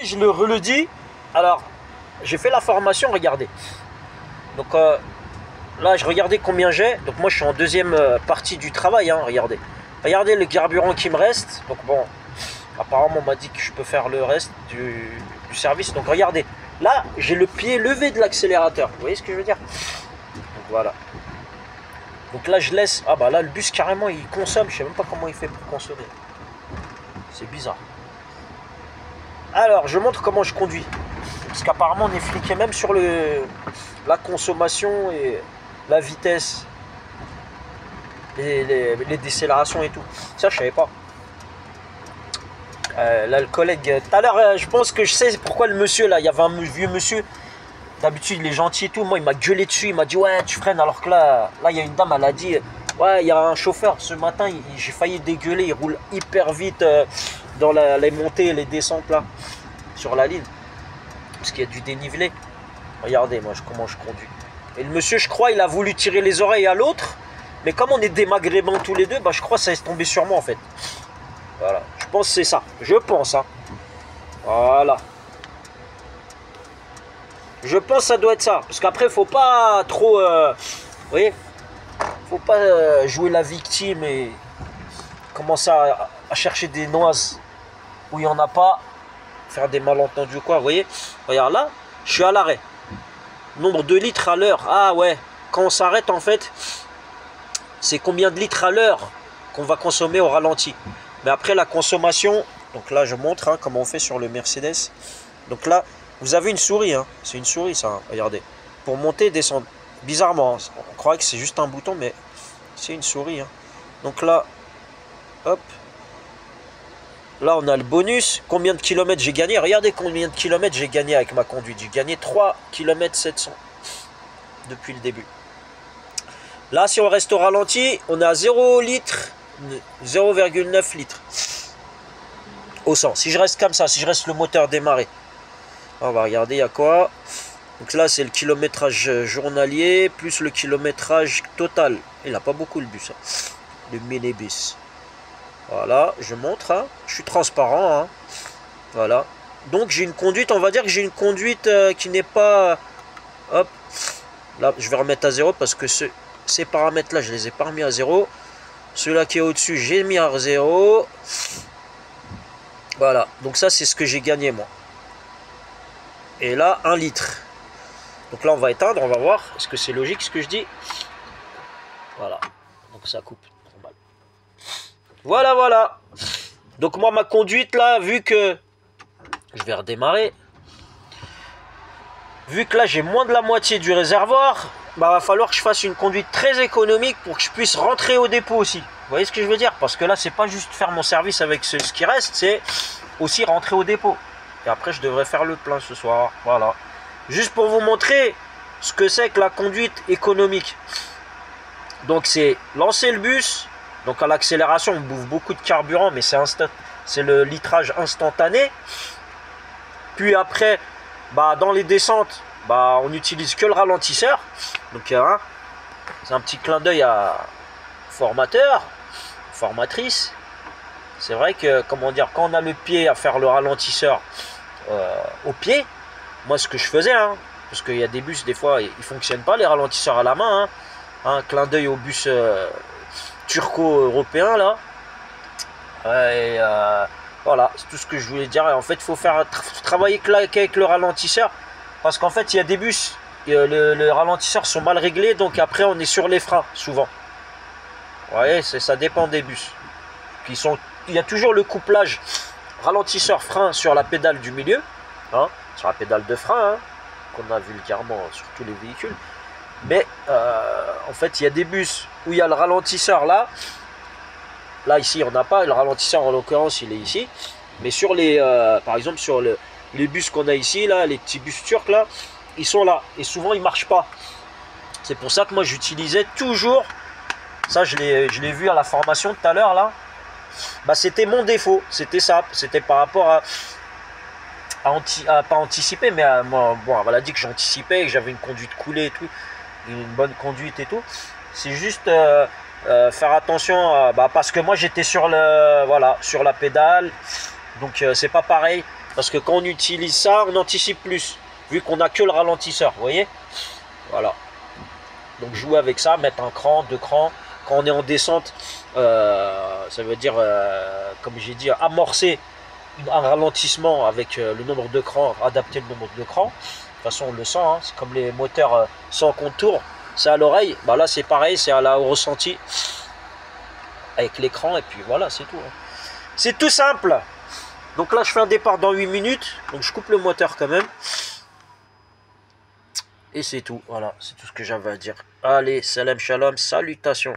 Je le redis. Alors, j'ai fait la formation, regardez. Donc là, je regardais combien j'ai. Donc moi, je suis en deuxième partie du travail, hein, regardez. Regardez le carburant qui me reste. Donc bon, apparemment, on m'a dit que je peux faire le reste du service. Donc regardez, là, j'ai le pied levé de l'accélérateur. Vous voyez ce que je veux dire? Donc voilà. Donc là, je laisse... Ah bah là, le bus, carrément, il consomme. Je sais même pas comment il fait pour consommer. C'est bizarre. Alors, je montre comment je conduis. Parce qu'apparemment, on est fliqué même sur la consommation et la vitesse. Les décélérations et tout. Ça, je savais pas. Là, le collègue... Tout à l'heure, je pense que je sais pourquoi le monsieur, là, il y avait un vieux monsieur. D'habitude, il est gentil et tout. Moi, il m'a gueulé dessus. Il m'a dit, ouais, tu freines. Alors que là, il y a une dame, elle a dit, ouais, il y a un chauffeur. Ce matin, j'ai failli dégueuler. Il roule hyper vite dans les montées et les descentes, là, sur la ligne. Parce qu'il y a du dénivelé. Regardez, moi, comment je conduis. Et le monsieur, je crois, il a voulu tirer les oreilles à l'autre. Mais comme on est des maghrébins tous les deux, bah, je crois que ça est tombé sur moi, en fait. Voilà. Je pense que c'est ça. Je pense, hein. Voilà. Je pense que ça doit être ça. Parce qu'après, faut pas trop... vous voyez, faut pas jouer la victime et commencer à chercher des noises où il n'y en a pas. Faire des malentendus ou quoi. Vous voyez, regarde là, je suis à l'arrêt. Nombre de litres à l'heure. Ah ouais, quand on s'arrête, en fait, c'est combien de litres à l'heure qu'on va consommer au ralenti. Mais après la consommation, donc là, je montre hein, comment on fait sur le Mercedes. Donc là, vous avez une souris, hein. C'est une souris ça, hein. Regardez. Pour monter et descendre. Bizarrement, hein. On croirait que c'est juste un bouton, mais c'est une souris. Hein. Donc là, hop. Là, on a le bonus. Combien de kilomètres j'ai gagné? Regardez combien de kilomètres j'ai gagné avec ma conduite. J'ai gagné 3 km 700 depuis le début. Là, si on reste au ralenti, on est à 0 litre, 0,9 litres au 100. Si je reste comme ça, si je reste le moteur démarré. On va regarder, il y a quoi. Donc là, c'est le kilométrage journalier, plus le kilométrage total. Il n'a pas beaucoup le bus. Hein. Le minibus. Voilà, je montre. Hein. Je suis transparent. Hein. Voilà. Donc j'ai une conduite, on va dire que j'ai une conduite qui n'est pas... Hop. Là, je vais remettre à 0 parce que ces paramètres-là, je les ai pas remis à 0. Celui-là qui est au-dessus, j'ai mis à 0. Voilà. Donc ça, c'est ce que j'ai gagné, moi. Et là, 1 litre. Donc là, on va éteindre, on va voir. Est-ce que c'est logique ce que je dis? Voilà. Donc ça coupe. Normal. Voilà, voilà. Donc moi, ma conduite, là, vu que... Je vais redémarrer. Vu que là, j'ai moins de la moitié du réservoir, bah, va falloir que je fasse une conduite très économique pour que je puisse rentrer au dépôt aussi. Vous voyez ce que je veux dire? Parce que là, c'est pas juste faire mon service avec ce qui reste, c'est aussi rentrer au dépôt. Et après, je devrais faire le plein ce soir. Voilà. Juste pour vous montrer ce que c'est que la conduite économique. Donc, c'est lancer le bus. Donc, à l'accélération, on bouffe beaucoup de carburant, mais c'est le litrage instantané. Puis après, bah, dans les descentes, bah, on n'utilise que le ralentisseur. Donc, hein, c'est un petit clin d'œil à formateur, formatrice. C'est vrai que, comment dire, quand on a le pied à faire le ralentisseur au pied, moi ce que je faisais, hein, parce qu'il y a des bus, des fois, ils ne fonctionnent pas, les ralentisseurs à la main. Hein, clin d'œil au bus turco-européen, là. Et voilà, c'est tout ce que je voulais dire. Et en fait, il faut faire travailler qu'avec le ralentisseur, parce qu'en fait, il y a des bus, les ralentisseurs sont mal réglés, donc après, on est sur les freins, souvent. Vous voyez, ça dépend des bus. Puis il y a toujours le couplage ralentisseur-frein sur la pédale du milieu, hein, sur la pédale de frein, hein, qu'on a vulgairement sur tous les véhicules. Mais en fait, il y a des bus où il y a le ralentisseur là. Là, ici, on n'a pas. Le ralentisseur, en l'occurrence, il est ici. Mais sur les, par exemple, sur les bus qu'on a ici, là, les petits bus turcs, là, ils sont là. Et souvent, ils ne marchent pas. C'est pour ça que moi, j'utilisais toujours... Ça, je l'ai vu à la formation tout à l'heure, là. Bah, c'était mon défaut. C'était ça. C'était par rapport à pas anticiper, mais moi, bon, elle m'a dit que j'anticipais, que j'avais une conduite coulée et tout. Une bonne conduite et tout. C'est juste... faire attention bah, parce que moi j'étais sur la pédale, donc c'est pas pareil Parce que quand on utilise ça, on anticipe plus. Vu qu'on n'a que le ralentisseur, vous voyez. Voilà. Donc jouer avec ça, mettre un cran, deux crans. Quand on est en descente, ça veut dire, comme j'ai dit, amorcer un ralentissement avec le nombre de crans, adapter le nombre de crans. De toute façon, on le sent, hein, c'est comme les moteurs sans contour, c'est à l'oreille. Bah là, c'est pareil, c'est au ressenti avec l'écran, et puis voilà, c'est tout. Hein. C'est tout simple. Donc là, je fais un départ dans 8 minutes, donc je coupe le moteur quand même. Et c'est tout, voilà, c'est tout ce que j'avais à dire. Allez, salam shalom, salutations.